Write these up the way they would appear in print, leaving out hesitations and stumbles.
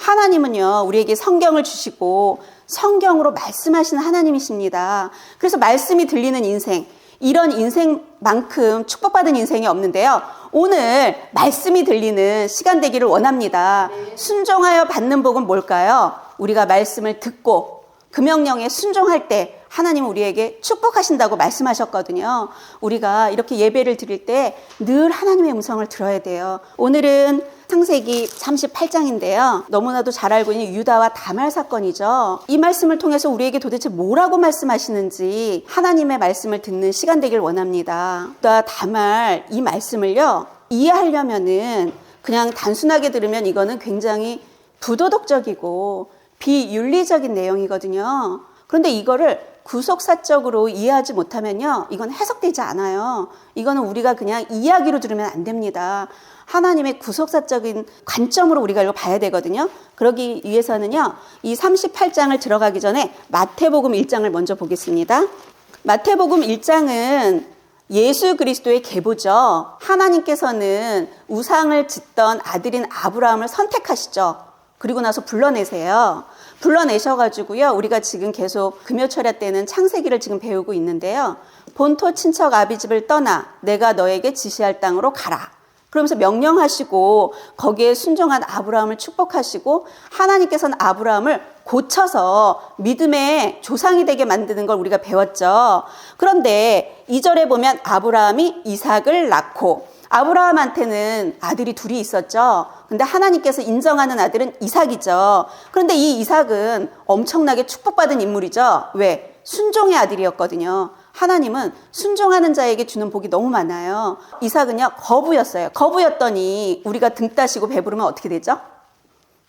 하나님은요, 우리에게 성경을 주시고 성경으로 말씀하시는 하나님이십니다. 그래서 말씀이 들리는 인생, 이런 인생만큼 축복받은 인생이 없는데요. 오늘 말씀이 들리는 시간 되기를 원합니다. 순종하여 받는 복은 뭘까요? 우리가 말씀을 듣고 그 명령에 순종할 때 하나님은 우리에게 축복하신다고 말씀하셨거든요. 우리가 이렇게 예배를 드릴 때 늘 하나님의 음성을 들어야 돼요. 오늘은 창세기 38장인데요. 너무나도 잘 알고 있는 유다와 다말 사건이죠. 이 말씀을 통해서 우리에게 도대체 뭐라고 말씀하시는지 하나님의 말씀을 듣는 시간 되길 원합니다. 유다, 다말 이 말씀을요, 이해하려면은 그냥 단순하게 들으면 이거는 굉장히 부도덕적이고 비윤리적인 내용이거든요. 그런데 이거를 구속사적으로 이해하지 못하면요, 이건 해석되지 않아요. 이거는 우리가 그냥 이야기로 들으면 안 됩니다. 하나님의 구속사적인 관점으로 우리가 이걸 봐야 되거든요. 그러기 위해서는요, 이 38장을 들어가기 전에 마태복음 1장을 먼저 보겠습니다. 마태복음 1장은 예수 그리스도의 계보죠. 하나님께서는 우상을 짓던 아들인 아브라함을 선택하시죠. 그리고 나서 불러내세요. 불러내셔가지고요, 우리가 지금 계속 금요철야 때는 창세기를 지금 배우고 있는데요. 본토 친척 아비집을 떠나 내가 너에게 지시할 땅으로 가라. 그러면서 명령하시고 거기에 순종한 아브라함을 축복하시고 하나님께서는 아브라함을 고쳐서 믿음의 조상이 되게 만드는 걸 우리가 배웠죠. 그런데 2절에 보면 아브라함이 이삭을 낳고, 아브라함한테는 아들이 둘이 있었죠. 근데 하나님께서 인정하는 아들은 이삭이죠. 그런데 이 이삭은 엄청나게 축복받은 인물이죠. 왜? 순종의 아들이었거든요. 하나님은 순종하는 자에게 주는 복이 너무 많아요. 이삭은요, 거부였어요. 거부였더니 우리가 등 따시고 배부르면 어떻게 되죠?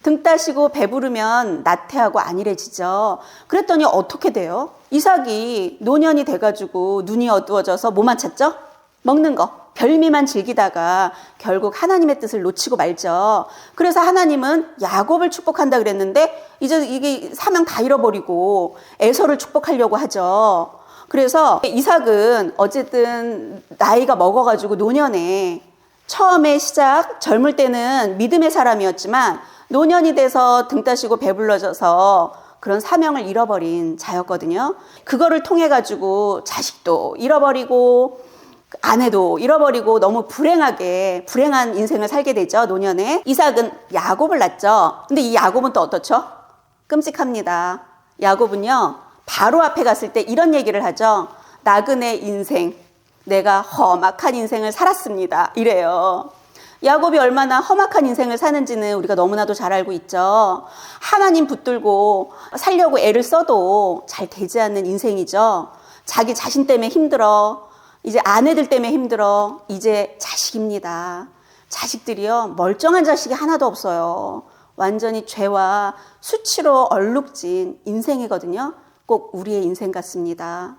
등 따시고 배부르면 나태하고 안일해지죠. 그랬더니 어떻게 돼요? 이삭이 노년이 돼가지고 눈이 어두워져서 뭐만 찾죠? 먹는 거, 별미만 즐기다가 결국 하나님의 뜻을 놓치고 말죠. 그래서 하나님은 야곱을 축복한다 그랬는데 이제 이게 사명 다 잃어버리고 에서를 축복하려고 하죠. 그래서 이삭은 어쨌든 나이가 먹어가지고 노년에, 처음에 시작 젊을 때는 믿음의 사람이었지만 노년이 돼서 등 따시고 배불러져서 그런 사명을 잃어버린 자였거든요. 그거를 통해 가지고 자식도 잃어버리고 아내도 잃어버리고 너무 불행한 인생을 살게 되죠. 노년에. 이삭은 야곱을 낳죠. 근데 이 야곱은 또 어떻죠? 끔찍합니다. 야곱은요, 바로 앞에 갔을 때 이런 얘기를 하죠. 나그네 인생, 내가 험악한 인생을 살았습니다. 이래요. 야곱이 얼마나 험악한 인생을 사는지는 우리가 너무나도 잘 알고 있죠. 하나님 붙들고 살려고 애를 써도 잘 되지 않는 인생이죠. 자기 자신 때문에 힘들어. 이제 아내들 때문에 힘들어. 이제 자식입니다. 자식들이요, 멀쩡한 자식이 하나도 없어요. 완전히 죄와 수치로 얼룩진 인생이거든요. 꼭 우리의 인생 같습니다.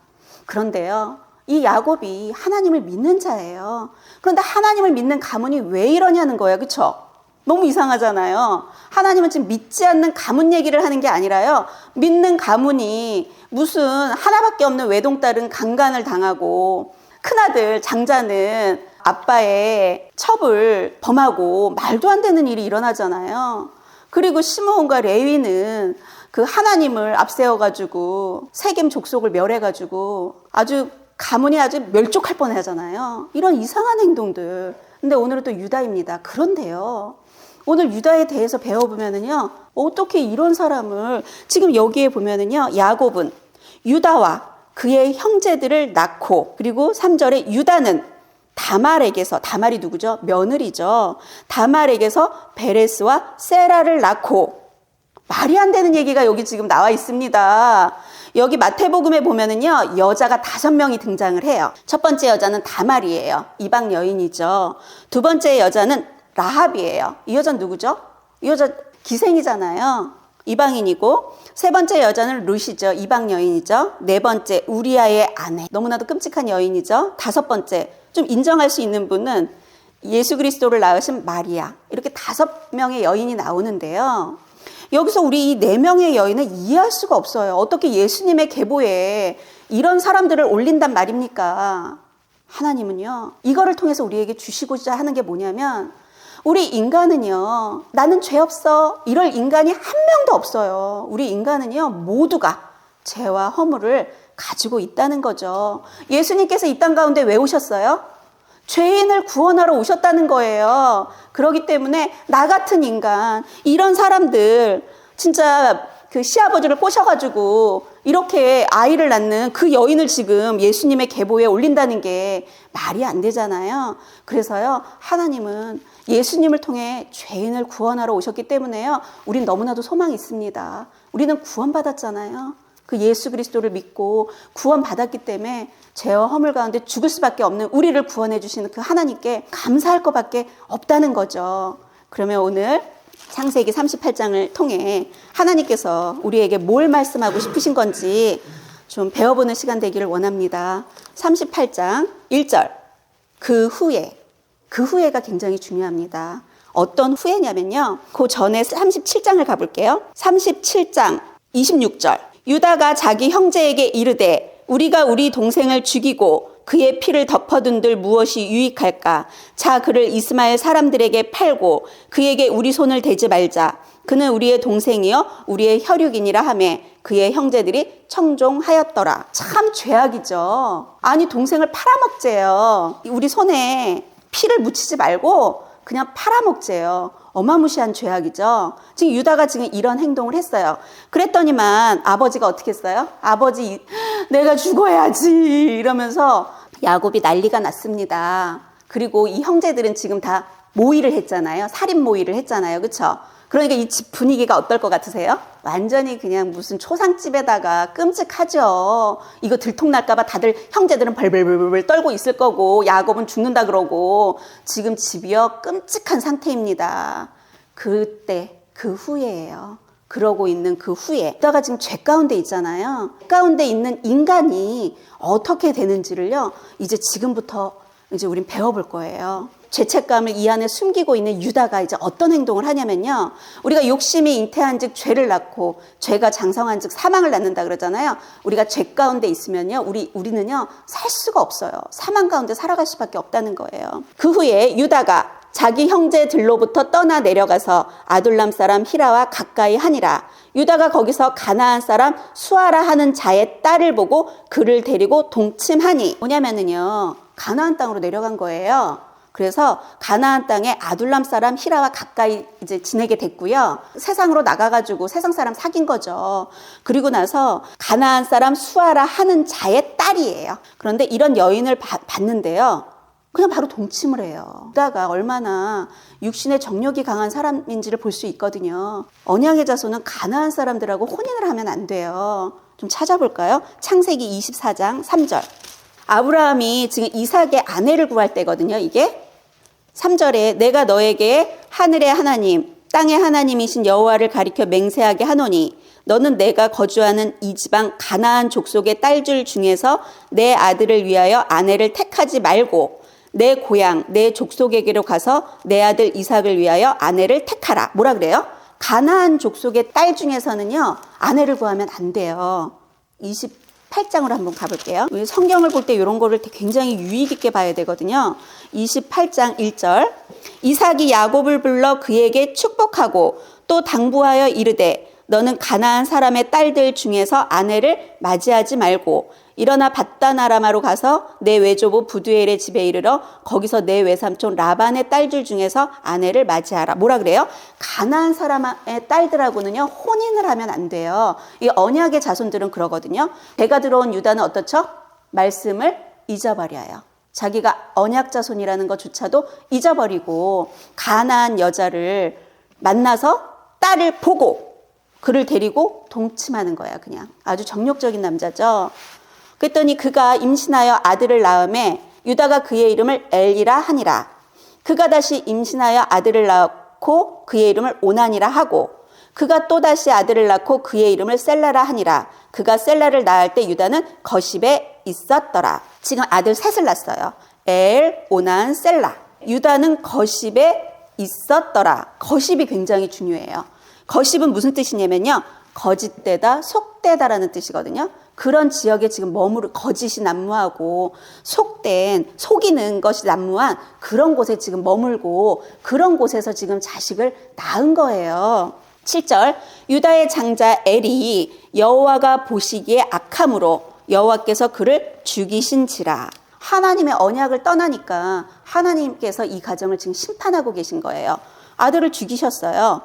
그런데요, 이 야곱이 하나님을 믿는 자예요. 그런데 하나님을 믿는 가문이 왜 이러냐는 거예요. 그렇죠? 너무 이상하잖아요. 하나님은 지금 믿지 않는 가문 얘기를 하는 게 아니라요, 믿는 가문이 무슨 하나밖에 없는 외동딸은 강간을 당하고 큰아들 장자는 아빠의 첩을 범하고 말도 안 되는 일이 일어나잖아요. 그리고 시므온과 레위는 그 하나님을 앞세워가지고 세겜 족속을 멸해가지고 아주 가문이 아주 멸족할 뻔하잖아요. 이런 이상한 행동들. 근데 오늘은 또 유다입니다. 그런데요, 오늘 유다에 대해서 배워보면은요, 어떻게 이런 사람을, 지금 여기에 보면은요, 야곱은 유다와 그의 형제들을 낳고, 그리고 3절에 유다는 다말에게서, 다말이 누구죠? 며느리죠. 다말에게서 베레스와 세라를 낳고, 말이 안 되는 얘기가 여기 지금 나와 있습니다. 여기 마태복음에 보면은요, 여자가 5명이 등장을 해요. 첫 번째 여자는 다말이에요. 이방 여인이죠. 두 번째 여자는 라합이에요. 이 여자는 누구죠? 이 여자 기생이잖아요. 이방인이고, 세 번째 여자는 룻이죠. 이방 여인이죠. 네 번째 우리아의 아내, 너무나도 끔찍한 여인이죠. 다섯 번째 좀 인정할 수 있는 분은 예수 그리스도를 낳으신 마리아. 이렇게 5명의 여인이 나오는데요, 여기서 우리 이 4명의 여인은 이해할 수가 없어요. 어떻게 예수님의 계보에 이런 사람들을 올린단 말입니까? 하나님은요, 이거를 통해서 우리에게 주시고자 하는 게 뭐냐면, 우리 인간은요, 나는 죄 없어, 이럴 인간이 한 명도 없어요. 우리 인간은요, 모두가 죄와 허물을 가지고 있다는 거죠. 예수님께서 이 땅 가운데 왜 오셨어요? 죄인을 구원하러 오셨다는 거예요. 그렇기 때문에 나 같은 인간, 이런 사람들, 진짜 그 시아버지를 꼬셔가지고 이렇게 아이를 낳는 그 여인을 지금 예수님의 계보에 올린다는 게 말이 안 되잖아요. 그래서요, 하나님은 예수님을 통해 죄인을 구원하러 오셨기 때문에요, 우린 너무나도 소망이 있습니다. 우리는 구원받았잖아요. 그 예수 그리스도를 믿고 구원받았기 때문에 죄와 허물 가운데 죽을 수밖에 없는 우리를 구원해 주시는 그 하나님께 감사할 것밖에 없다는 거죠. 그러면 오늘 창세기 38장을 통해 하나님께서 우리에게 뭘 말씀하고 싶으신 건지 좀 배워보는 시간 되기를 원합니다. 38장 1절. 그 후에가 굉장히 중요합니다. 어떤 후에냐면요, 그 전에 37장을 가볼게요. 37장 26절. 유다가 자기 형제에게 이르되 우리가 우리 동생을 죽이고 그의 피를 덮어둔들 무엇이 유익할까? 자, 그를 이스마엘 사람들에게 팔고 그에게 우리 손을 대지 말자. 그는 우리의 동생이요 우리의 혈육이니라 하며 그의 형제들이 청종하였더라. 참 죄악이죠. 아니, 동생을 팔아먹재요. 우리 손에 피를 묻히지 말고 그냥 팔아먹재요. 어마무시한 죄악이죠. 지금 유다가 지금 이런 행동을 했어요. 그랬더니만 아버지가 어떻게 했어요? 아버지, 내가 죽어야지 이러면서 야곱이 난리가 났습니다. 그리고 이 형제들은 지금 다 모의를 했잖아요. 살인 모의를 했잖아요. 그렇죠? 그러니까 이 집 분위기가 어떨 것 같으세요? 완전히 그냥 무슨 초상집에다가 끔찍하죠. 이거 들통날까 봐 다들 형제들은 벌벌벌벌 떨고 있을 거고 야곱은 죽는다 그러고 지금 집이요 끔찍한 상태입니다. 그때 그 후에예요. 그러고 있는 그 후에 유다가 지금 죄 가운데 있잖아요. 죄 가운데 있는 인간이 어떻게 되는지를요 이제 지금부터 이제 우린 배워볼 거예요. 죄책감을 이 안에 숨기고 있는 유다가 이제 어떤 행동을 하냐면요, 우리가 욕심이 잉태한 즉 죄를 낳고 죄가 장성한 즉 사망을 낳는다 그러잖아요. 우리가 죄 가운데 있으면요 우리는요 살 수가 없어요. 사망 가운데 살아갈 수밖에 없다는 거예요. 그 후에 유다가 자기 형제들로부터 떠나 내려가서 아둘람 사람 히라와 가까이 하니라. 유다가 거기서 가나안 사람 수아라 하는 자의 딸을 보고 그를 데리고 동침하니, 뭐냐면은요 가나안 땅으로 내려간 거예요. 그래서 가나안 땅에 아둘람 사람 히라와 가까이 이제 지내게 됐고요. 세상으로 나가가지고 세상 사람 사귄 거죠. 그리고 나서 가나안 사람 수아라 하는 자의 딸이에요. 그런데 이런 여인을 봤는데요, 그냥 바로 동침을 해요. 유다가 얼마나 육신의 정욕이 강한 사람인지를 볼 수 있거든요. 언약의 자손은 가나안 사람들하고 혼인을 하면 안 돼요. 좀 찾아볼까요? 창세기 24장 3절. 아브라함이 지금 이삭의 아내를 구할 때거든요. 이게 3절에 내가 너에게 하늘의 하나님 땅의 하나님이신 여호와를 가리켜 맹세하게 하노니 너는 내가 거주하는 이 지방 가나안 족속의 딸들 중에서 내 아들을 위하여 아내를 택하지 말고 내 고향 내 족속에게로 가서 내 아들 이삭을 위하여 아내를 택하라. 뭐라 그래요? 가나안 족속의 딸 중에서는요 아내를 구하면 안 돼요. 28장으로 한번 가볼게요. 성경을 볼 때 이런 거를 굉장히 유익 있게 봐야 되거든요. 28장 1절. 이삭이 야곱을 불러 그에게 축복하고 또 당부하여 이르되 너는 가나안 사람의 딸들 중에서 아내를 맞이하지 말고 일어나 밧단아람아로 가서 내 외조부 부두엘의 집에 이르러 거기서 내 외삼촌 라반의 딸들 중에서 아내를 맞이하라. 뭐라 그래요? 가나안 사람의 딸들하고는요 혼인을 하면 안 돼요. 이 언약의 자손들은 그러거든요. 배가 들어온 유다는 어떻죠? 말씀을 잊어버려요. 자기가 언약 자손이라는 것조차도 잊어버리고 가나안 여자를 만나서 딸을 보고 그를 데리고 동침하는 거야. 그냥 아주 정욕적인 남자죠. 그랬더니 그가 임신하여 아들을 낳음에 유다가 그의 이름을 엘이라 하니라. 그가 다시 임신하여 아들을 낳고 그의 이름을 오난이라 하고 그가 또다시 아들을 낳고 그의 이름을 셀라라 하니라. 그가 셀라를 낳을 때 유다는 거십에 있었더라. 지금 아들 셋을 낳았어요. 엘, 오난, 셀라. 유다는 거십에 있었더라. 거십이 굉장히 중요해요. 거십은 무슨 뜻이냐면요 거짓되다, 속되다라는 뜻이거든요. 그런 지역에 지금 거짓이 난무하고 속이는 것이 난무한 그런 곳에 지금 머물고 그런 곳에서 지금 자식을 낳은 거예요. 7절, 유다의 장자 엘이 여호와가 보시기에 악함으로 여호와께서 그를 죽이신지라. 하나님의 언약을 떠나니까 하나님께서 이 가정을 지금 심판하고 계신 거예요. 아들을 죽이셨어요.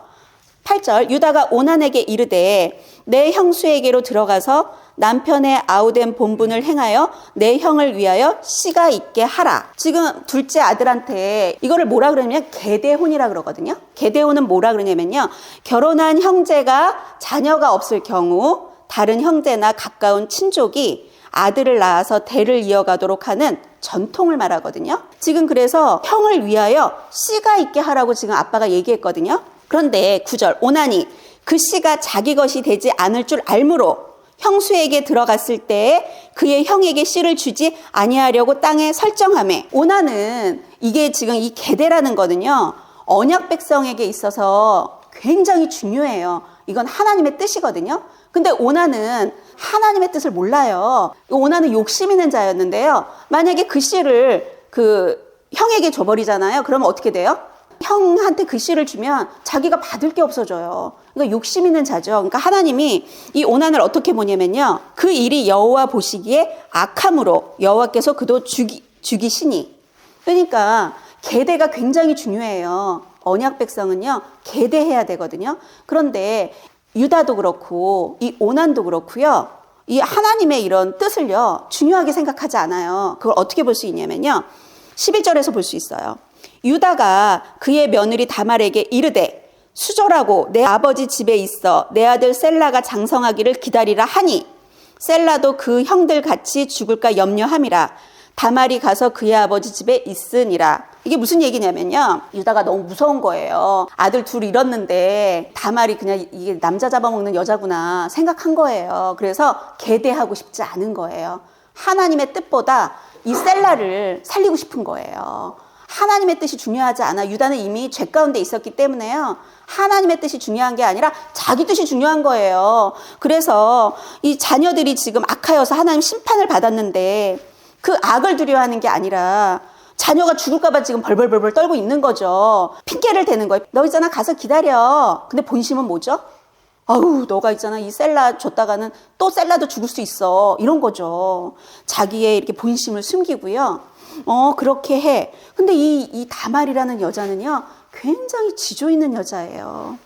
8절, 유다가 오난에게 이르되 내 형수에게로 들어가서 남편의 아우된 본분을 행하여 내 형을 위하여 씨가 있게 하라. 지금 둘째 아들한테 이거를 뭐라 그러냐면 계대혼이라 그러거든요. 계대혼은 뭐라 그러냐면요, 결혼한 형제가 자녀가 없을 경우 다른 형제나 가까운 친족이 아들을 낳아서 대를 이어가도록 하는 전통을 말하거든요. 지금 그래서 형을 위하여 씨가 있게 하라고 지금 아빠가 얘기했거든요. 그런데 9절, 오난이 그 씨가 자기 것이 되지 않을 줄 알므로 형수에게 들어갔을 때 그의 형에게 씨를 주지 아니하려고 땅에 설정하매. 오난은 이게 지금 이 계대라는 거는요, 언약 백성에게 있어서 굉장히 중요해요. 이건 하나님의 뜻이거든요. 근데 오난은 하나님의 뜻을 몰라요. 오난은 욕심 있는 자였는데요, 만약에 그 씨를 그 형에게 줘버리잖아요. 그러면 어떻게 돼요? 형한테 그 씨를 주면 자기가 받을 게 없어져요. 그러니까 욕심 있는 자죠. 그러니까 하나님이 이 오난을 어떻게 보냐면요, 그 일이 여호와 보시기에 악함으로 여호와께서 그도 죽이시니. 그러니까 계대가 굉장히 중요해요. 언약 백성은요, 계대해야 되거든요. 그런데 유다도 그렇고 이 오난도 그렇고요, 이 하나님의 이런 뜻을요 중요하게 생각하지 않아요. 그걸 어떻게 볼 수 있냐면요, 11절에서 볼 수 있어요. 유다가 그의 며느리 다말에게 이르되 수절하고 내 아버지 집에 있어 내 아들 셀라가 장성하기를 기다리라 하니 셀라도 그 형들 같이 죽을까 염려함이라. 다말이 가서 그의 아버지 집에 있으니라. 이게 무슨 얘기냐면요, 유다가 너무 무서운 거예요. 아들 둘 잃었는데 다말이 그냥 이게 남자 잡아먹는 여자구나 생각한 거예요. 그래서 계대하고 싶지 않은 거예요. 하나님의 뜻보다 이 셀라를 살리고 싶은 거예요. 하나님의 뜻이 중요하지 않아. 유다는 이미 죄 가운데 있었기 때문에요, 하나님의 뜻이 중요한 게 아니라 자기 뜻이 중요한 거예요. 그래서 이 자녀들이 지금 악하여서 하나님 심판을 받았는데 그 악을 두려워하는 게 아니라 자녀가 죽을까 봐 지금 벌벌벌 떨고 있는 거죠. 핑계를 대는 거예요. 너 있잖아, 가서 기다려. 근데 본심은 뭐죠? 아우, 너가 있잖아, 이 셀라 줬다가는 또 셀라도 죽을 수 있어. 이런 거죠. 자기의 이렇게 본심을 숨기고요. 그렇게 해. 근데 이 다말이라는 여자는요, 굉장히 지조 있는 여자예요.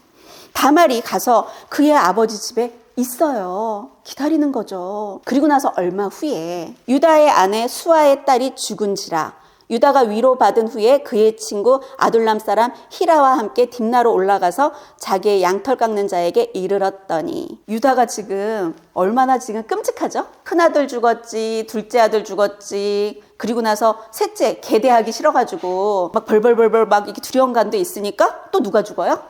다말이 가서 그의 아버지 집에 있어요. 기다리는 거죠. 그리고 나서 얼마 후에 유다의 아내 수아의 딸이 죽은지라. 유다가 위로받은 후에 그의 친구 아둘람 사람 히라와 함께 딥나로 올라가서 자기의 양털 깎는 자에게 이르렀더니. 유다가 지금 얼마나 지금 끔찍하죠? 큰아들 죽었지, 둘째 아들 죽었지, 그리고 나서 셋째 계대하기 싫어가지고 막 벌벌벌벌 막 이렇게 두려움감도 있으니까 또 누가 죽어요?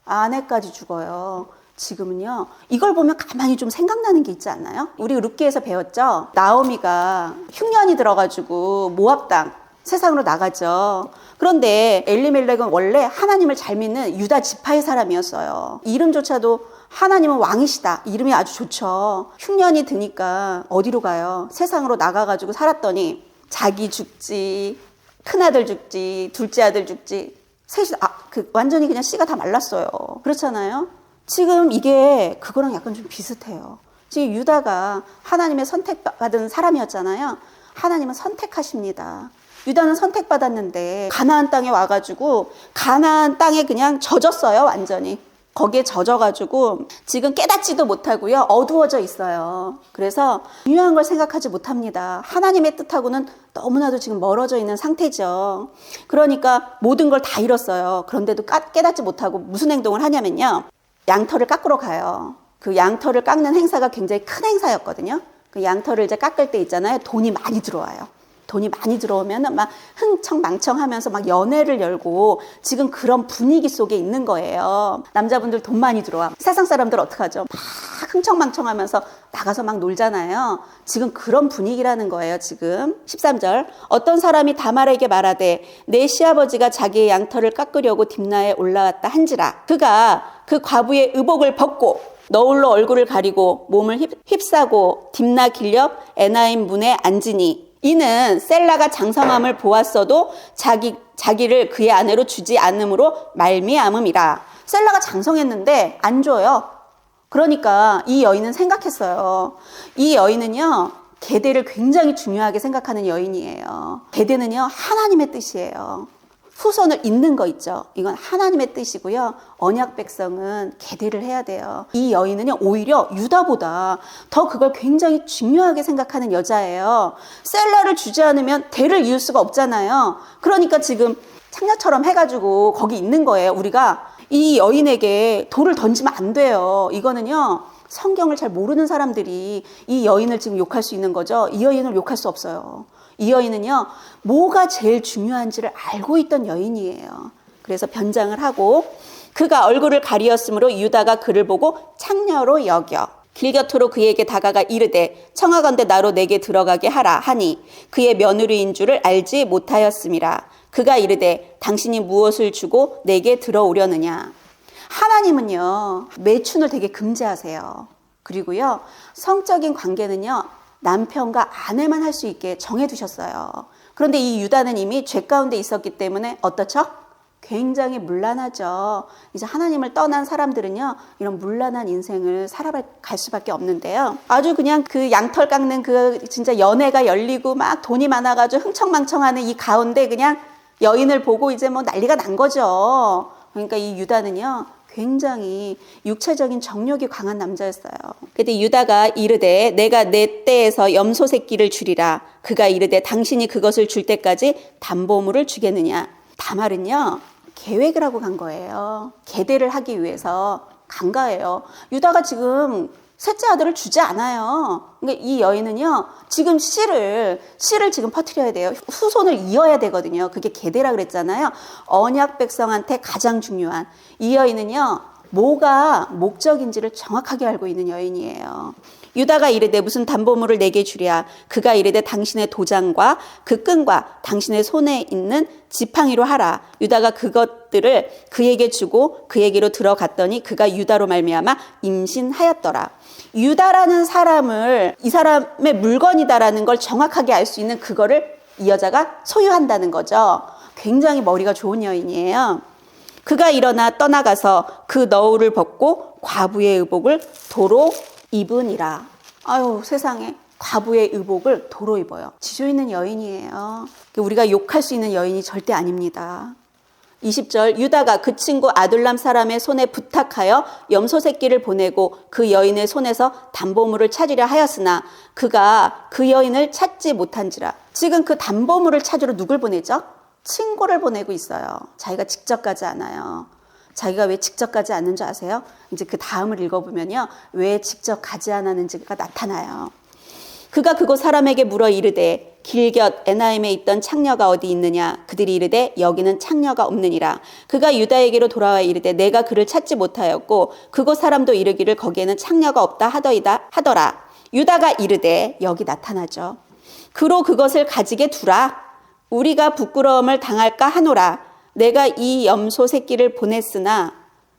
아내까지 죽어요. 지금은요, 이걸 보면 가만히 좀 생각나는 게 있지 않나요? 우리 룻기에서 배웠죠? 나오미가 흉년이 들어가지고 모압 땅 세상으로 나가죠. 그런데 엘리멜렉은 원래 하나님을 잘 믿는 유다 지파의 사람이었어요. 이름조차도 하나님은 왕이시다, 이름이 아주 좋죠. 흉년이 드니까 어디로 가요? 세상으로 나가가지고 살았더니 자기 죽지, 큰아들 죽지, 둘째 아들 죽지, 셋이 완전히 그냥 씨가 다 말랐어요. 그렇잖아요. 지금 이게 그거랑 약간 좀 비슷해요. 지금 유다가 하나님의 선택받은 사람이었잖아요. 하나님은 선택하십니다. 유다는 선택받았는데 가나안 땅에 와가지고 가나안 땅에 그냥 젖었어요. 완전히 거기에 젖어가지고 지금 깨닫지도 못하고요, 어두워져 있어요. 그래서 중요한 걸 생각하지 못합니다. 하나님의 뜻하고는 너무나도 지금 멀어져 있는 상태죠. 그러니까 모든 걸 다 잃었어요. 그런데도 깨닫지 못하고 무슨 행동을 하냐면요, 양털을 깎으러 가요. 그 양털을 깎는 행사가 굉장히 큰 행사였거든요. 그 양털을 이제 깎을 때 있잖아요, 돈이 많이 들어와요. 돈이 많이 들어오면 막 흥청망청하면서 막 연회를 열고 지금 그런 분위기 속에 있는 거예요. 남자분들 돈 많이 들어와. 세상 사람들 어떡하죠? 막 흥청망청하면서 나가서 막 놀잖아요. 지금 그런 분위기라는 거예요. 지금 13절, 어떤 사람이 다말에게 말하되 내 시아버지가 자기의 양털을 깎으려고 딥나에 올라왔다 한지라. 그가 그 과부의 의복을 벗고 너울로 얼굴을 가리고 몸을 휩싸고 딥나 길렵 에나임 문에 앉으니 이는 셀라가 장성함을 보았어도 자기를 그의 아내로 주지 않음으로 말미암음이라. 셀라가 장성했는데 안 줘요. 그러니까 이 여인은 생각했어요. 이 여인은요, 계대를 굉장히 중요하게 생각하는 여인이에요. 계대는요, 하나님의 뜻이에요. 후손을 잇는 거 있죠. 이건 하나님의 뜻이고요. 언약 백성은 계대를 해야 돼요. 이 여인은요, 오히려 유다보다 더 그걸 굉장히 중요하게 생각하는 여자예요. 셀라를 주지 않으면 대를 이을 수가 없잖아요. 그러니까 지금 창녀처럼 해가지고 거기 있는 거예요. 우리가 이 여인에게 돌을 던지면 안 돼요. 이거는요, 성경을 잘 모르는 사람들이 이 여인을 지금 욕할 수 있는 거죠. 이 여인을 욕할 수 없어요. 이 여인은요, 뭐가 제일 중요한지를 알고 있던 여인이에요. 그래서 변장을 하고 그가 얼굴을 가리었으므로 유다가 그를 보고 창녀로 여겨 길 곁으로 그에게 다가가 이르되 청하건대 나로 내게 들어가게 하라 하니 그의 며느리인 줄을 알지 못하였음이라. 그가 이르되 당신이 무엇을 주고 내게 들어오려느냐. 하나님은요, 매춘을 되게 금지하세요. 그리고요, 성적인 관계는요, 남편과 아내만 할 수 있게 정해두셨어요. 그런데 이 유다는 이미 죄 가운데 있었기 때문에 어떻죠? 굉장히 문란하죠. 이제 하나님을 떠난 사람들은요, 이런 문란한 인생을 살아갈 수밖에 없는데요. 아주 그냥 그 양털 깎는 그 진짜 연애가 열리고 막 돈이 많아가지고 흥청망청하는 이 가운데 그냥 여인을 보고 이제 뭐 난리가 난 거죠. 그러니까 이 유다는요, 굉장히 육체적인 정욕이 강한 남자였어요. 그때 유다가 이르되 내가 내 떼에서 염소 새끼를 주리라. 그가 이르되 당신이 그것을 줄 때까지 담보물을 주겠느냐. 다말은요, 계획을 하고 간 거예요. 계대를 하기 위해서 간 거예요. 유다가 지금 셋째 아들을 주지 않아요. 그러니까 이 여인은요, 지금 씨를 지금 퍼뜨려야 돼요. 후손을 이어야 되거든요. 그게 계대라 그랬잖아요. 언약 백성한테 가장 중요한. 이 여인은요, 뭐가 목적인지를 정확하게 알고 있는 여인이에요. 유다가 이르되 무슨 담보물을 내게 주랴. 그가 이르되 당신의 도장과 그 끈과 당신의 손에 있는 지팡이로 하라. 유다가 그것들을 그에게 주고 그에게로 들어갔더니 그가 유다로 말미암아 임신하였더라. 유다라는 사람을 이 사람의 물건이다라는 걸 정확하게 알 수 있는 그거를 이 여자가 소유한다는 거죠. 굉장히 머리가 좋은 여인이에요. 그가 일어나 떠나가서 그 너울을 벗고 과부의 의복을 도로 입으니라. 아유, 세상에, 과부의 의복을 도로 입어요. 지조 있는 여인이에요. 우리가 욕할 수 있는 여인이 절대 아닙니다. 20절 유다가 그 친구 아둘람 사람의 손에 부탁하여 염소 새끼를 보내고 그 여인의 손에서 담보물을 찾으려 하였으나 그가 그 여인을 찾지 못한지라. 지금 그 담보물을 찾으러 누굴 보내죠? 친구를 보내고 있어요. 자기가 직접 가지 않아요. 자기가 왜 직접 가지 않는 줄 아세요? 이제 그 다음을 읽어보면요, 왜 직접 가지 않았는지가 나타나요. 그가 그곳 사람에게 물어 이르되 길곁 에나임에 있던 창녀가 어디 있느냐. 그들이 이르되 여기는 창녀가 없느니라. 그가 유다에게로 돌아와 이르되 내가 그를 찾지 못하였고 그곳 사람도 이르기를 거기에는 창녀가 없다 하더라. 유다가 이르되, 여기 나타나죠. 그로 그것을 가지게 두라. 우리가 부끄러움을 당할까 하노라. 내가 이 염소 새끼를 보냈으나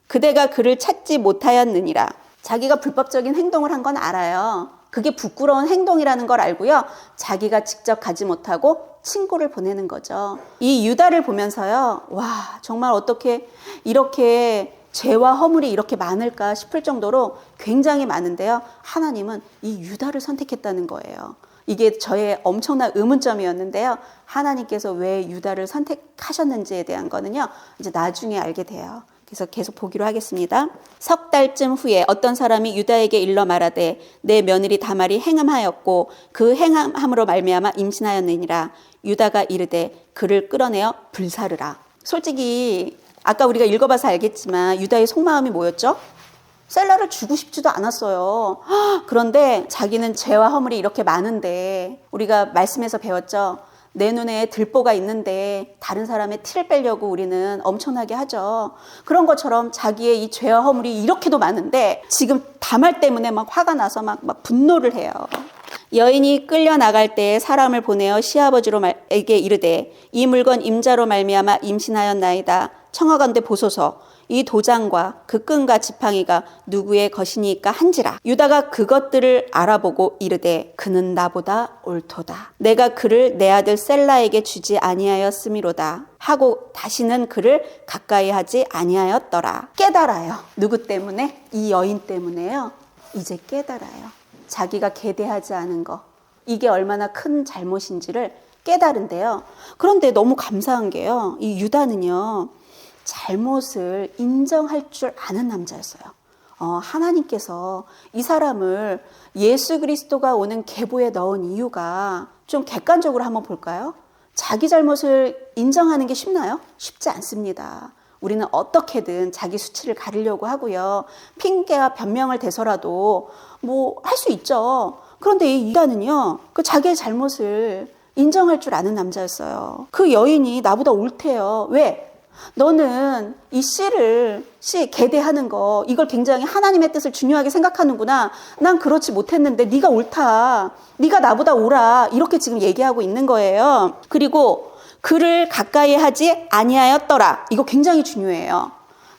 그대가 그를 찾지 못하였느니라. 자기가 불법적인 행동을 한 건 알아요. 그게 부끄러운 행동이라는 걸 알고요, 자기가 직접 가지 못하고 친구를 보내는 거죠. 이 유다를 보면서요, 와, 정말 어떻게 이렇게 죄와 허물이 이렇게 많을까 싶을 정도로 굉장히 많은데요, 하나님은 이 유다를 선택했다는 거예요. 이게 저의 엄청난 의문점이었는데요, 하나님께서 왜 유다를 선택하셨는지에 대한 거는요, 이제 나중에 알게 돼요. 그래서 계속 보기로 하겠습니다. 석 달쯤 후에 어떤 사람이 유다에게 일러 말하되 내 며느리 다말이 행함하였고 그 행함으로 말미암아 임신하였느니라. 유다가 이르되 그를 끌어내어 불사르라. 솔직히 아까 우리가 읽어봐서 알겠지만 유다의 속마음이 뭐였죠? 셀라를 주고 싶지도 않았어요. 그런데 자기는 죄와 허물이 이렇게 많은데, 우리가 말씀에서 배웠죠. 내 눈에 들보가 있는데 다른 사람의 티를 빼려고 우리는 엄청나게 하죠. 그런 것처럼 자기의 이 죄와 허물이 이렇게도 많은데 지금 다말 때문에 막 화가 나서 막 분노를 해요. 여인이 끌려나갈 때에 사람을 보내어 시아버지로에게 이르되 이 물건 임자로 말미암아 임신하였나이다. 청하건대 보소서. 이 도장과 그 끈과 지팡이가 누구의 것이니까 한지라. 유다가 그것들을 알아보고 이르되 그는 나보다 옳도다. 내가 그를 내 아들 셀라에게 주지 아니하였음이로다 하고 다시는 그를 가까이 하지 아니하였더라. 깨달아요. 누구 때문에? 이 여인 때문에요. 이제 깨달아요. 자기가 계대하지 않은 거, 이게 얼마나 큰 잘못인지를 깨달은데요. 그런데 너무 감사한 게요, 이 유다는요, 잘못을 인정할 줄 아는 남자였어요. 하나님께서 이 사람을 예수 그리스도가 오는 계보에 넣은 이유가 좀 객관적으로 한번 볼까요? 자기 잘못을 인정하는 게 쉽나요? 쉽지 않습니다. 우리는 어떻게든 자기 수치를 가리려고 하고요. 핑계와 변명을 대서라도 뭐 할 수 있죠. 그런데 이 유다는요, 그 자기의 잘못을 인정할 줄 아는 남자였어요. 그 여인이 나보다 옳대요. 왜? 너는 이 씨 계대하는 거, 이걸 굉장히 하나님의 뜻을 중요하게 생각하는구나. 난 그렇지 못했는데 네가 옳다. 네가 나보다 옳아. 이렇게 지금 얘기하고 있는 거예요. 그리고 그를 가까이 하지 아니하였더라. 이거 굉장히 중요해요.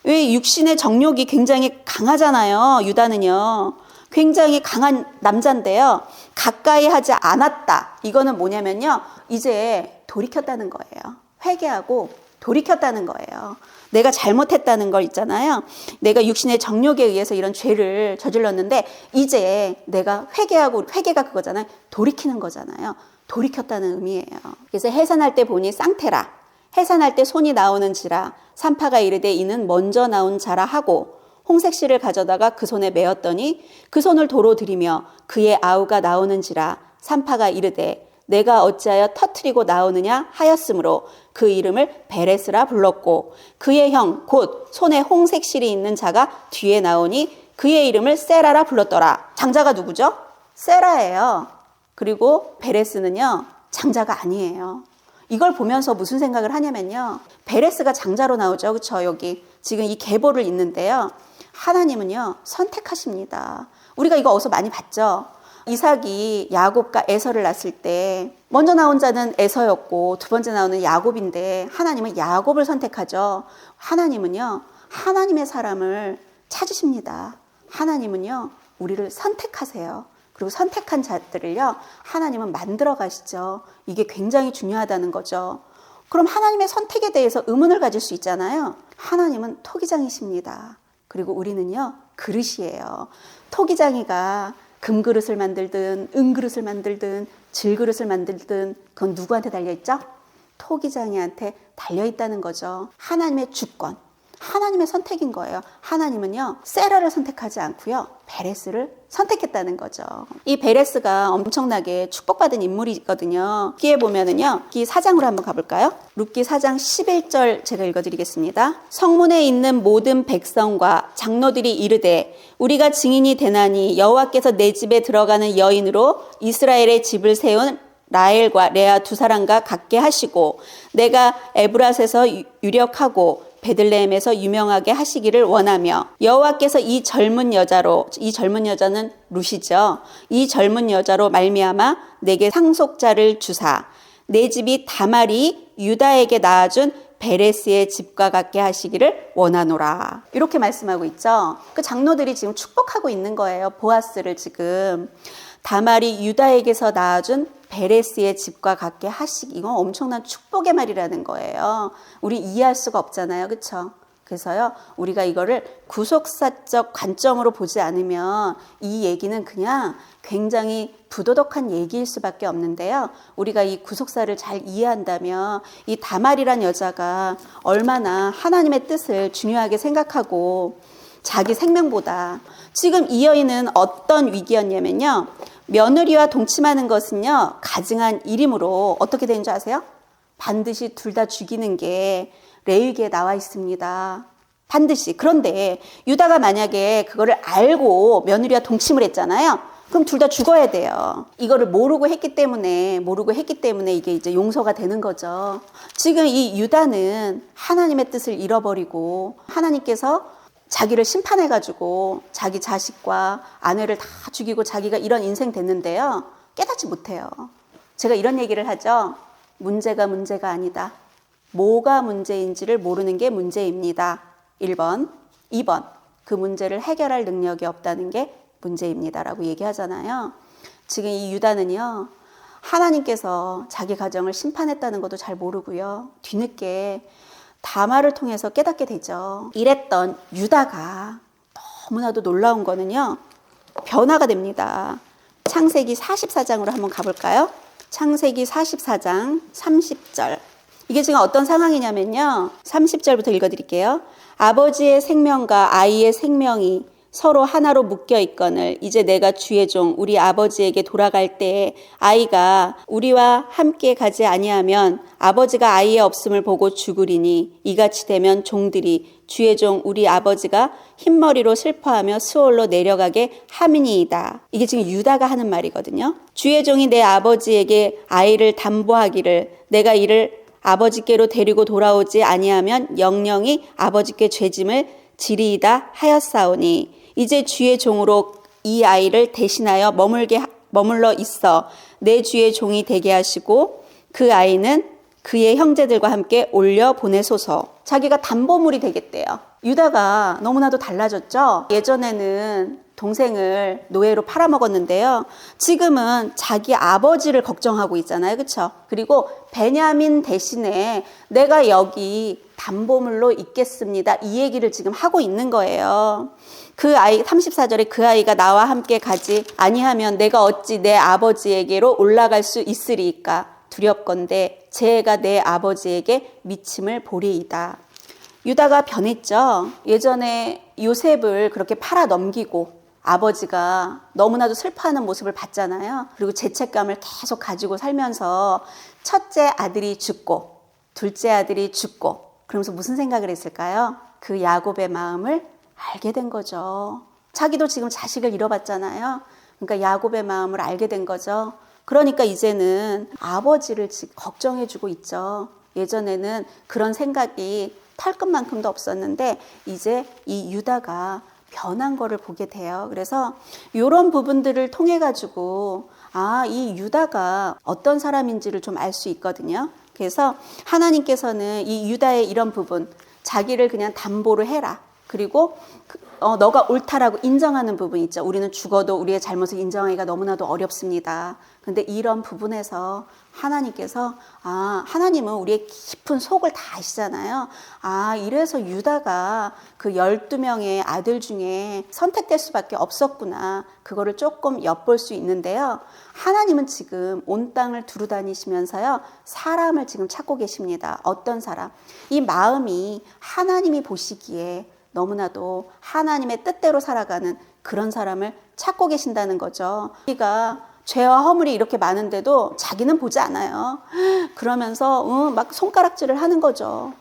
왜? 육신의 정욕이 굉장히 강하잖아요. 유다는요. 굉장히 강한 남자인데요. 가까이 하지 않았다. 이거는 뭐냐면요, 이제 돌이켰다는 거예요. 회개하고 돌이켰다는 거예요. 내가 잘못했다는 걸 있잖아요. 내가 육신의 정욕에 의해서 이런 죄를 저질렀는데 이제 내가 회개하고, 회개가 그거잖아요. 돌이키는 거잖아요. 돌이켰다는 의미예요. 그래서 해산할 때 보니 쌍태라. 해산할 때 손이 나오는지라. 산파가 이르되 이는 먼저 나온 자라 하고, 홍색실을 가져다가 그 손에 메었더니 그 손을 도로 들이며 그의 아우가 나오는지라. 산파가 이르되 내가 어찌하여 터뜨리고 나오느냐 하였으므로 그 이름을 베레스라 불렀고, 그의 형 곧 손에 홍색실이 있는 자가 뒤에 나오니 그의 이름을 세라라 불렀더라. 장자가 누구죠? 세라예요. 그리고 베레스는요, 장자가 아니에요. 이걸 보면서 무슨 생각을 하냐면요, 베레스가 장자로 나오죠. 그렇죠? 여기 지금 이 계보를 읽는데요, 하나님은요 선택하십니다. 우리가 이거 어디서 많이 봤죠? 이삭이 야곱과 에서를 낳았을 때 먼저 나온 자는 에서였고 두 번째 나오는 야곱인데, 하나님은 야곱을 선택하죠. 하나님은요, 하나님의 사람을 찾으십니다. 하나님은요, 우리를 선택하세요. 그리고 선택한 자들을요, 하나님은 만들어 가시죠. 이게 굉장히 중요하다는 거죠. 그럼 하나님의 선택에 대해서 의문을 가질 수 있잖아요. 하나님은 토기장이십니다. 그리고 우리는요, 그릇이에요. 토기장이가 금그릇을 만들든 은그릇을 만들든 질그릇을 만들든 그건 누구한테 달려있죠? 토기장이한테 달려있다는 거죠. 하나님의 주권, 하나님의 선택인 거예요. 하나님은요, 세라를 선택하지 않고요, 베레스를 선택했다는 거죠. 이 베레스가 엄청나게 축복받은 인물이거든요. 룻기에 보면은요, 룻기 4장으로 한번 가볼까요? 룻기 4장 11절 제가 읽어드리겠습니다. 성문에 있는 모든 백성과 장로들이 이르되 우리가 증인이 되나니 여호와께서 내 집에 들어가는 여인으로 이스라엘의 집을 세운 라헬과 레아 두 사람과 같게 하시고 내가 에브랏에서 유력하고 베들레헴에서 유명하게 하시기를 원하며, 여호와께서 이 젊은 여자로, 이 젊은 여자는 룻이죠. 이 젊은 여자로 말미암아 내게 상속자를 주사 내 집이 다말이 유다에게 낳아준 베레스의 집과 같게 하시기를 원하노라. 이렇게 말씀하고 있죠. 그 장로들이 지금 축복하고 있는 거예요. 보아스를 지금. 다말이 유다에게서 낳아준 베레스의 집과 같게 하시기. 이건 엄청난 축복의 말이라는 거예요. 우리 이해할 수가 없잖아요. 그렇죠? 그래서요, 우리가 이거를 구속사적 관점으로 보지 않으면 이 얘기는 그냥 굉장히 부도덕한 얘기일 수밖에 없는데요. 우리가 이 구속사를 잘 이해한다면 이 다말이란 여자가 얼마나 하나님의 뜻을 중요하게 생각하고 자기 생명보다, 지금 이 여인은 어떤 위기였냐면요, 며느리와 동침하는 것은요 가증한 일이므로 어떻게 되는 줄 아세요? 반드시 둘 다 죽이는 게 레위기에 나와 있습니다. 반드시. 그런데 유다가 만약에 그거를 알고 며느리와 동침을 했잖아요. 그럼 둘 다 죽어야 돼요. 이거를 모르고 했기 때문에 이게 이제 용서가 되는 거죠. 지금 이 유다는 하나님의 뜻을 잃어버리고 하나님께서 자기를 심판해가지고 자기 자식과 아내를 다 죽이고 자기가 이런 인생 됐는데요, 깨닫지 못해요. 제가 이런 얘기를 하죠. 문제가 아니다. 뭐가 문제인지를 모르는 게 문제입니다. 1번, 2번. 그 문제를 해결할 능력이 없다는 게 문제입니다라고 얘기하잖아요. 지금 이 유다는요, 하나님께서 자기 가정을 심판했다는 것도 잘 모르고요. 뒤늦게 다말을 통해서 깨닫게 되죠. 이랬던 유다가 너무나도 놀라운 거는요, 변화가 됩니다. 창세기 44장으로 한번 가볼까요? 창세기 44장 30절. 이게 지금 어떤 상황이냐면요. 30절부터 읽어드릴게요. 아버지의 생명과 아이의 생명이 서로 하나로 묶여 있거늘 이제 내가 주의 종 우리 아버지에게 돌아갈 때에 아이가 우리와 함께 가지 아니하면 아버지가 아이의 없음을 보고 죽으리니 이같이 되면 종들이 주의 종 우리 아버지가 흰머리로 슬퍼하며 수월로 내려가게 함이니이다. 이게 지금 유다가 하는 말이거든요. 주의 종이 내 아버지에게 아이를 담보하기를 내가 이를 아버지께로 데리고 돌아오지 아니하면 영영이 아버지께 죄짐을 지리이다 하였사오니 이제 주의 종으로 이 아이를 대신하여 머물러 있어 내 주의 종이 되게 하시고 그 아이는 그의 형제들과 함께 올려 보내소서. 자기가 담보물이 되겠대요. 유다가 너무나도 달라졌죠. 예전에는 동생을 노예로 팔아먹었는데요. 지금은 자기 아버지를 걱정하고 있잖아요. 그렇죠? 그리고 베냐민 대신에 내가 여기 담보물로 있겠습니다. 이 얘기를 지금 하고 있는 거예요. 그 아이 34절에 그 아이가 나와 함께 가지 아니하면 내가 어찌 내 아버지에게로 올라갈 수 있으리이까 두렵건대 제 애가 내 아버지에게 미침을 보리이다. 유다가 변했죠. 예전에 요셉을 그렇게 팔아 넘기고 아버지가 너무나도 슬퍼하는 모습을 봤잖아요. 그리고 죄책감을 계속 가지고 살면서 첫째 아들이 죽고 둘째 아들이 죽고 그러면서 무슨 생각을 했을까요? 그 야곱의 마음을 알게 된 거죠. 자기도 지금 자식을 잃어봤잖아요. 그러니까 야곱의 마음을 알게 된 거죠. 그러니까 이제는 아버지를 걱정해주고 있죠. 예전에는 그런 생각이 털끝만큼도 없었는데 이제 이 유다가 변한 거를 보게 돼요. 그래서 이런 부분들을 통해 가지고 이 유다가 어떤 사람인지를 좀 알 수 있거든요. 그래서 하나님께서는 이 유다의 이런 부분, 자기를 그냥 담보로 해라. 그리고 너가 옳다라고 인정하는 부분 있죠. 우리는 죽어도 우리의 잘못을 인정하기가 너무나도 어렵습니다. 그런데 이런 부분에서 하나님께서 하나님은 우리의 깊은 속을 다 아시잖아요. 이래서 유다가 그 12명의 아들 중에 선택될 수밖에 없었구나. 그거를 조금 엿볼 수 있는데요. 하나님은 지금 온 땅을 두루 다니시면서요. 사람을 지금 찾고 계십니다. 어떤 사람? 이 마음이 하나님이 보시기에 너무나도 하나님의 뜻대로 살아가는 그런 사람을 찾고 계신다는 거죠. 우리가 죄와 허물이 이렇게 많은데도 자기는 보지 않아요. 그러면서 막 손가락질을 하는 거죠.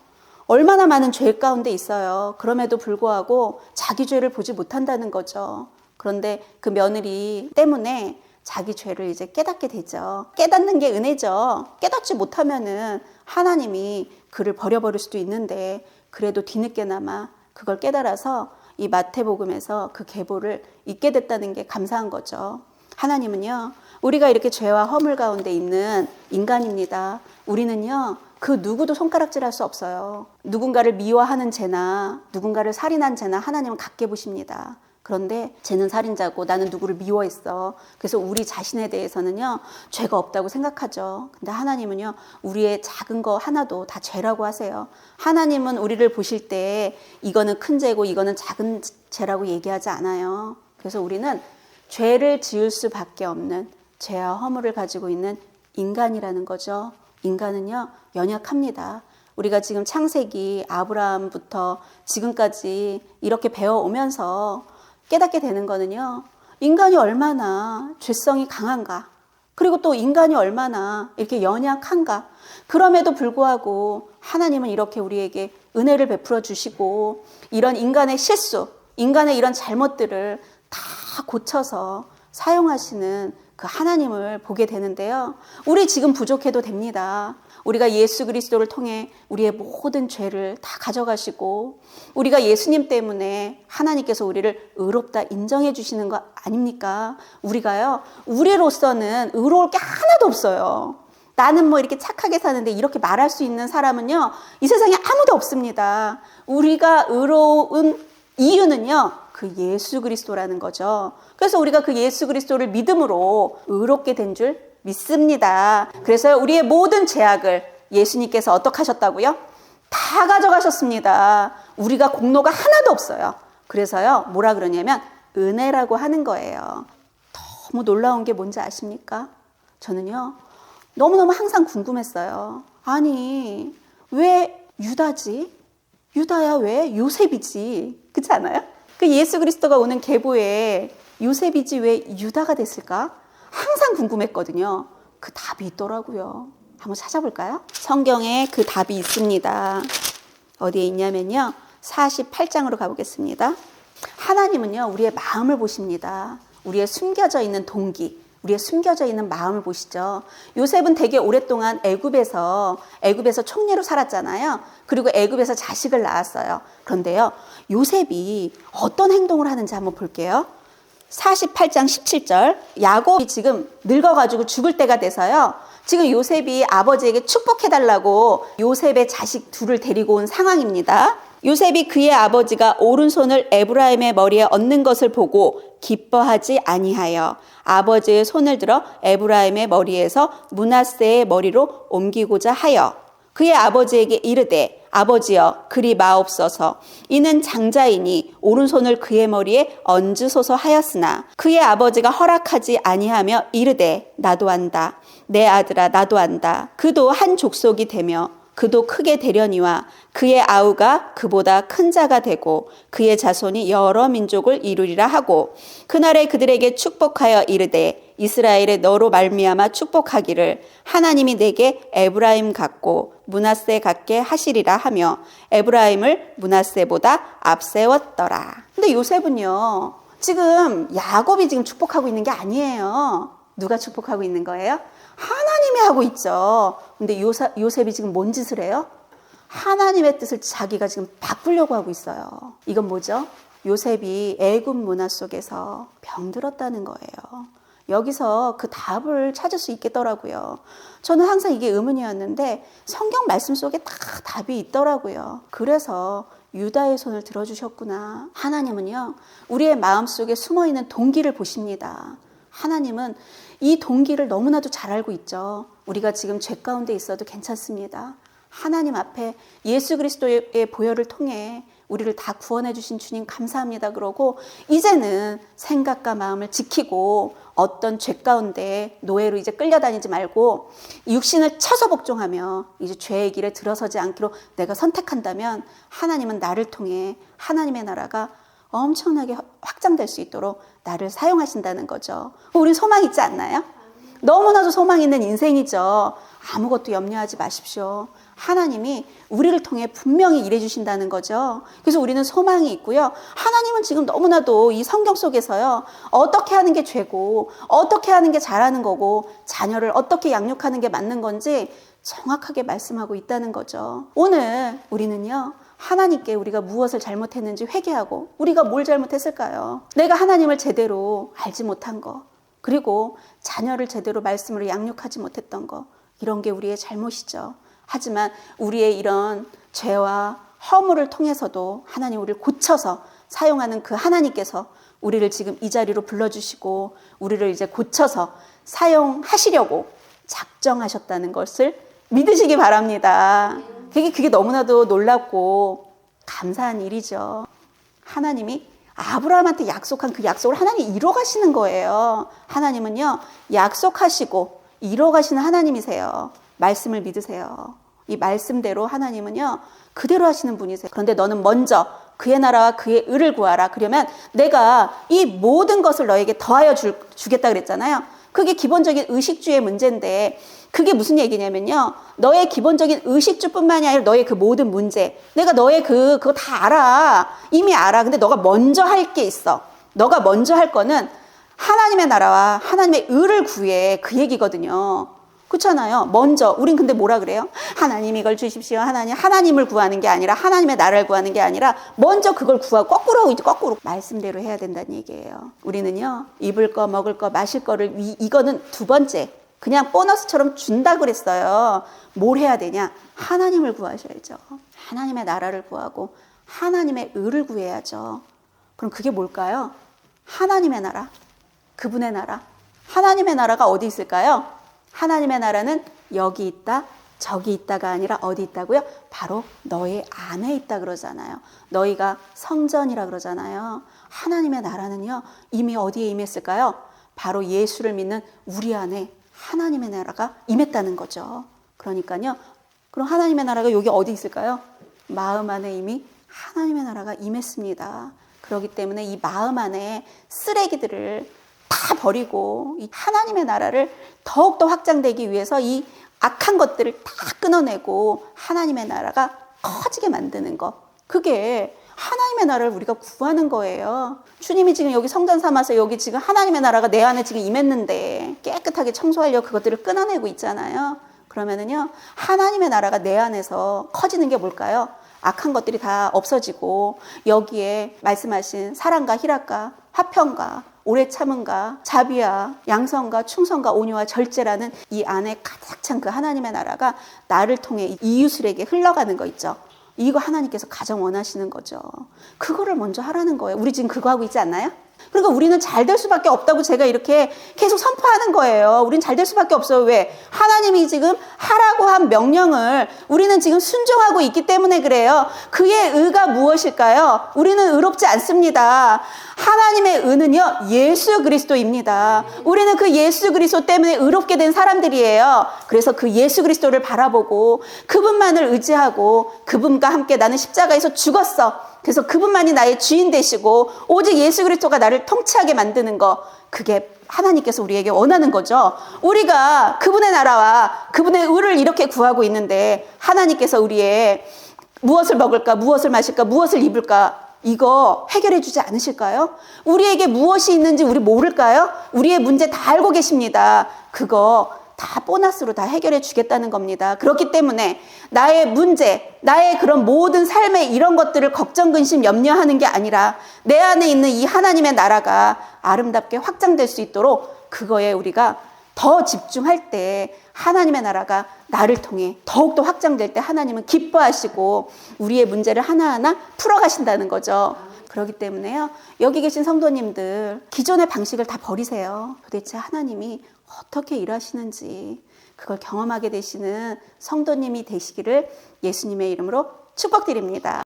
얼마나 많은 죄 가운데 있어요. 그럼에도 불구하고 자기 죄를 보지 못한다는 거죠. 그런데 그 며느리 때문에 자기 죄를 이제 깨닫게 되죠. 깨닫는 게 은혜죠. 깨닫지 못하면은 하나님이 그를 버려버릴 수도 있는데 그래도 뒤늦게나마 그걸 깨달아서 이 마태복음에서 그 계보를 잊게 됐다는 게 감사한 거죠. 하나님은요, 우리가 이렇게 죄와 허물 가운데 있는 인간입니다. 우리는요, 그 누구도 손가락질할 수 없어요. 누군가를 미워하는 죄나 누군가를 살인한 죄나 하나님은 같게 보십니다. 그런데 쟤는 살인자고 나는 누구를 미워했어. 그래서 우리 자신에 대해서는요, 죄가 없다고 생각하죠. 근데 하나님은요, 우리의 작은 거 하나도 다 죄라고 하세요. 하나님은 우리를 보실 때 이거는 큰 죄고 이거는 작은 죄라고 얘기하지 않아요. 그래서 우리는 죄를 지을 수밖에 없는 죄와 허물을 가지고 있는 인간이라는 거죠. 인간은요, 연약합니다. 우리가 지금 창세기 아브라함부터 지금까지 이렇게 배워오면서 깨닫게 되는 거는요, 인간이 얼마나 죄성이 강한가, 그리고 또 인간이 얼마나 이렇게 연약한가. 그럼에도 불구하고 하나님은 이렇게 우리에게 은혜를 베풀어 주시고 이런 인간의 실수, 인간의 이런 잘못들을 다 고쳐서 사용하시는 그 하나님을 보게 되는데요. 우리 지금 부족해도 됩니다. 우리가 예수 그리스도를 통해 우리의 모든 죄를 다 가져가시고 우리가 예수님 때문에 하나님께서 우리를 의롭다 인정해 주시는 거 아닙니까? 우리가요, 우리로서는 의로울 게 하나도 없어요. 나는 뭐 이렇게 착하게 사는데 이렇게 말할 수 있는 사람은요, 이 세상에 아무도 없습니다. 우리가 의로운 이유는요, 그 예수 그리스도라는 거죠. 그래서 우리가 그 예수 그리스도를 믿음으로 의롭게 된 줄 믿습니다. 그래서 우리의 모든 죄악을 예수님께서 어떻게 하셨다고요? 다 가져가셨습니다. 우리가 공로가 하나도 없어요. 그래서요, 뭐라 그러냐면 은혜라고 하는 거예요. 너무 놀라운 게 뭔지 아십니까? 저는요, 너무너무 항상 궁금했어요. 아니, 왜 유다지? 유다야 왜? 요셉이지. 그렇지 않아요? 그 예수 그리스도가 오는 계보에 요셉이지 왜 유다가 됐을까? 항상 궁금했거든요. 그 답이 있더라고요. 한번 찾아볼까요? 성경에 그 답이 있습니다. 어디에 있냐면요, 48장으로 가보겠습니다. 하나님은요, 우리의 마음을 보십니다. 우리의 숨겨져 있는 동기, 우리의 숨겨져 있는 마음을 보시죠. 요셉은 되게 오랫동안 애굽에서 총리로 살았잖아요. 그리고 애굽에서 자식을 낳았어요. 그런데요, 요셉이 어떤 행동을 하는지 한번 볼게요. 48장 17절, 야곱이 지금 늙어가지고 죽을 때가 돼서요, 지금 요셉이 아버지에게 축복해달라고 요셉의 자식 둘을 데리고 온 상황입니다. 요셉이 그의 아버지가 오른손을 에브라임의 머리에 얹는 것을 보고 기뻐하지 아니하여 아버지의 손을 들어 에브라임의 머리에서 므낫세의 머리로 옮기고자 하여 그의 아버지에게 이르되 아버지여 그리 마옵소서 이는 장자이니 오른손을 그의 머리에 얹으소서 하였으나 그의 아버지가 허락하지 아니하며 이르되 나도 안다 내 아들아 나도 안다 그도 한 족속이 되며 그도 크게 되려니와 그의 아우가 그보다 큰 자가 되고 그의 자손이 여러 민족을 이루리라 하고 그날에 그들에게 축복하여 이르되 이스라엘의 너로 말미암아 축복하기를 하나님이 내게 에브라임 같고 므낫세 같게 하시리라 하며 에브라임을 므낫세보다 앞세웠더라. 근데 요셉은요, 지금 야곱이 지금 축복하고 있는 게 아니에요. 누가 축복하고 있는 거예요? 하나님이 하고 있죠. 근데 요셉이 지금 뭔 짓을 해요? 하나님의 뜻을 자기가 지금 바꾸려고 하고 있어요. 이건 뭐죠? 요셉이 애굽 문화 속에서 병들었다는 거예요. 여기서 그 답을 찾을 수 있겠더라고요. 저는 항상 이게 의문이었는데 성경 말씀 속에 다 답이 있더라고요. 그래서 유다의 손을 들어주셨구나. 하나님은요, 우리의 마음속에 숨어있는 동기를 보십니다. 하나님은 이 동기를 너무나도 잘 알고 있죠. 우리가 지금 죄 가운데 있어도 괜찮습니다. 하나님 앞에 예수 그리스도의 보혈을 통해 우리를 다 구원해 주신 주님 감사합니다 그러고 이제는 생각과 마음을 지키고 어떤 죄 가운데 노예로 이제 끌려다니지 말고 육신을 쳐서 복종하며 이제 죄의 길에 들어서지 않기로 내가 선택한다면 하나님은 나를 통해 하나님의 나라가 엄청나게 확장될 수 있도록 나를 사용하신다는 거죠. 우리 소망 있지 않나요? 너무나도 소망 있는 인생이죠. 아무것도 염려하지 마십시오. 하나님이 우리를 통해 분명히 일해 주신다는 거죠. 그래서 우리는 소망이 있고요. 하나님은 지금 너무나도 이 성경 속에서요, 어떻게 하는 게 죄고 어떻게 하는 게 잘하는 거고 자녀를 어떻게 양육하는 게 맞는 건지 정확하게 말씀하고 있다는 거죠. 오늘 우리는요, 하나님께 우리가 무엇을 잘못했는지 회개하고 우리가 뭘 잘못했을까요? 내가 하나님을 제대로 알지 못한 거, 그리고 자녀를 제대로 말씀으로 양육하지 못했던 거, 이런 게 우리의 잘못이죠. 하지만 우리의 이런 죄와 허물을 통해서도 하나님 우리를 고쳐서 사용하는 그 하나님께서 우리를 지금 이 자리로 불러주시고 우리를 이제 고쳐서 사용하시려고 작정하셨다는 것을 믿으시기 바랍니다. 그게 너무나도 놀랍고 감사한 일이죠. 하나님이 아브라함한테 약속한 그 약속을 하나님이 이뤄가시는 거예요. 하나님은요, 약속하시고 이뤄가시는 하나님이세요. 말씀을 믿으세요. 이 말씀대로 하나님은요, 그대로 하시는 분이세요. 그런데 너는 먼저 그의 나라와 그의 의를 구하라. 그러면 내가 이 모든 것을 너에게 더하여 주겠다 그랬잖아요. 그게 기본적인 의식주의 문제인데 그게 무슨 얘기냐면요, 너의 기본적인 의식주뿐만이 아니라 너의 그 모든 문제, 내가 너의 그거 다 알아. 이미 알아. 근데 너가 먼저 할 게 있어. 너가 먼저 할 거는 하나님의 나라와 하나님의 의를 구해. 그 얘기거든요. 그렇잖아요. 먼저 우린 근데 뭐라 그래요? 하나님 이걸 주십시오. 하나님을 구하는 게 아니라 하나님의 나라를 구하는 게 아니라 먼저 그걸 구하고 거꾸로 하고 이제 거꾸로 말씀대로 해야 된다는 얘기예요. 우리는요, 입을 거 먹을 거 마실 거를 이거는 두 번째, 그냥 보너스처럼 준다 그랬어요. 뭘 해야 되냐? 하나님을 구하셔야죠. 하나님의 나라를 구하고 하나님의 의를 구해야죠. 그럼 그게 뭘까요? 하나님의 나라, 그분의 나라. 하나님의 나라가 어디 있을까요? 하나님의 나라는 여기 있다, 저기 있다가 아니라 어디 있다고요? 바로 너희 안에 있다 그러잖아요. 너희가 성전이라 그러잖아요. 하나님의 나라는요, 이미 어디에 임했을까요? 바로 예수를 믿는 우리 안에 하나님의 나라가 임했다는 거죠. 그러니까요, 그럼 하나님의 나라가 여기 어디 있을까요? 마음 안에 이미 하나님의 나라가 임했습니다. 그렇기 때문에 이 마음 안에 쓰레기들을 다 버리고 이 하나님의 나라를 더욱더 확장되기 위해서 이 악한 것들을 다 끊어내고 하나님의 나라가 커지게 만드는 것. 그게 하나님의 나라를 우리가 구하는 거예요. 주님이 지금 여기 성전 삼아서 여기 지금 하나님의 나라가 내 안에 지금 임했는데 깨끗하게 청소하려고 그것들을 끊어내고 있잖아요. 그러면은요, 하나님의 나라가 내 안에서 커지는 게 뭘까요? 악한 것들이 다 없어지고 여기에 말씀하신 사랑과 희락과 화평과 오래 참음과 자비와 양선과 충성과 온유와 절제라는 이 안에 가득 찬 그 하나님의 나라가 나를 통해 이웃들에게 흘러가는 거 있죠. 이거 하나님께서 가장 원하시는 거죠. 그거를 먼저 하라는 거예요. 우리 지금 그거 하고 있지 않나요? 그러니까 우리는 잘 될 수밖에 없다고 제가 이렇게 계속 선포하는 거예요. 우린 잘 될 수밖에 없어요. 왜? 하나님이 지금 하라고 한 명령을 우리는 지금 순종하고 있기 때문에 그래요. 그의 의가 무엇일까요? 우리는 의롭지 않습니다. 하나님의 의는요, 예수 그리스도입니다. 우리는 그 예수 그리스도 때문에 의롭게 된 사람들이에요. 그래서 그 예수 그리스도를 바라보고 그분만을 의지하고 그분과 함께 나는 십자가에서 죽었어. 그래서 그분만이 나의 주인 되시고 오직 예수 그리스도가 나를 통치하게 만드는 거, 그게 하나님께서 우리에게 원하는 거죠. 우리가 그분의 나라와 그분의 의를 이렇게 구하고 있는데 하나님께서 우리의 무엇을 먹을까, 무엇을 마실까, 무엇을 입을까, 이거 해결해 주지 않으실까요? 우리에게 무엇이 있는지 우리 모를까요? 우리의 문제 다 알고 계십니다. 그거 다 보너스로 다 해결해 주겠다는 겁니다. 그렇기 때문에 나의 문제, 나의 그런 모든 삶의 이런 것들을 걱정, 근심, 염려하는 게 아니라 내 안에 있는 이 하나님의 나라가 아름답게 확장될 수 있도록 그거에 우리가 더 집중할 때 하나님의 나라가 나를 통해 더욱더 확장될 때 하나님은 기뻐하시고 우리의 문제를 하나하나 풀어가신다는 거죠. 그렇기 때문에요, 여기 계신 성도님들 기존의 방식을 다 버리세요. 도대체 하나님이 어떻게 일하시는지 그걸 경험하게 되시는 성도님이 되시기를 예수님의 이름으로 축복드립니다.